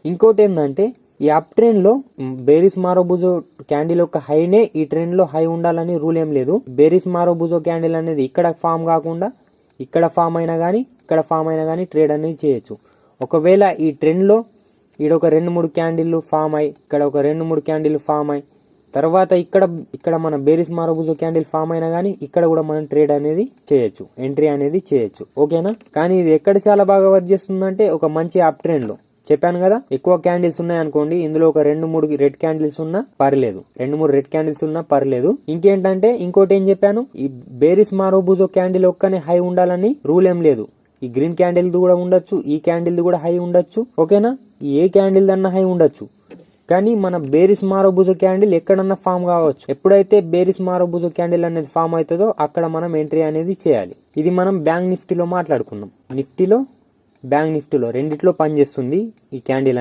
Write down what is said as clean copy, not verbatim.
ఇంకోటి ఏంటంటే ఈ అప్ ట్రెండ్ లో బేరిస్ మారోబుజో క్యాండిల్ యొక్క హైనే ఈ ట్రెండ్ లో హై ఉండాలని రూల్ ఏం లేదు. బేరిస్ మారోబుజో క్యాండిల్ అనేది ఇక్కడ ఫామ్ కాకుండా ఇక్కడ ఫామ్ అయినా కానీ ఇక్కడ ఫామ్ అయినా కానీ ట్రేడ్ అనేది చేయొచ్చు. ఒకవేళ ఈ ట్రెండ్ లో ఇక్కడ ఒక 2-3 క్యాండిల్ ఫామ్ అయ్యి ఇక్కడ ఒక 2-3 క్యాండిల్ ఫామ్ అయ్యి తర్వాత ఇక్కడ మన బేరిస్ మారోబుజో క్యాండిల్ ఫామ్ అయినా కానీ ఇక్కడ కూడా మనం ట్రేడ్ అనేది చేయొచ్చు, ఎంట్రీ అనేది చేయొచ్చు. ఓకేనా? కానీ ఇది ఎక్కడ చాలా బాగా వర్క్ చేస్తుందంటే ఒక మంచి అప్ ట్రెండ్ లో. చెప్పాను కదా, ఎక్కువ క్యాండిల్స్ ఉన్నాయి అనుకోండి, ఇందులో ఒక 2-3 రెడ్ క్యాండిల్స్ ఉన్నా పర్లేదు, 2-3 రెడ్ క్యాండిల్స్ ఉన్నా పర్లేదు. ఇంకేంటంటే ఇంకోటి ఏం చెప్పాను, ఈ బేరిస్ మారోబుజో క్యాండిల్ ఒక్కనే హై ఉండాలని రూల్ ఏం లేదు. ఈ గ్రీన్ క్యాండిల్ కూడా ఉండొచ్చు, ఈ క్యాండిల్ కూడా హై ఉండొచ్చు. ఓకేనా? ఏ క్యాండిల్ దన్నా హై ఉండొచ్చు. కానీ మన బేరిస్ మారోబుజో క్యాండిల్ ఎక్కడన్నా ఫామ్ కావచ్చు. ఎప్పుడైతే బేరిస్ మారోబుజో క్యాండిల్ అనేది ఫామ్ అవుతుందో అక్కడ మనం ఎంట్రీ అనేది చేయాలి. ఇది మనం బ్యాంక్ నిఫ్టీలో మాట్లాడుకున్నాం. నిఫ్టీలో, బ్యాంక్ నిఫ్టీలో రెండిట్లో పనిచేస్తుంది ఈ క్యాండిల్.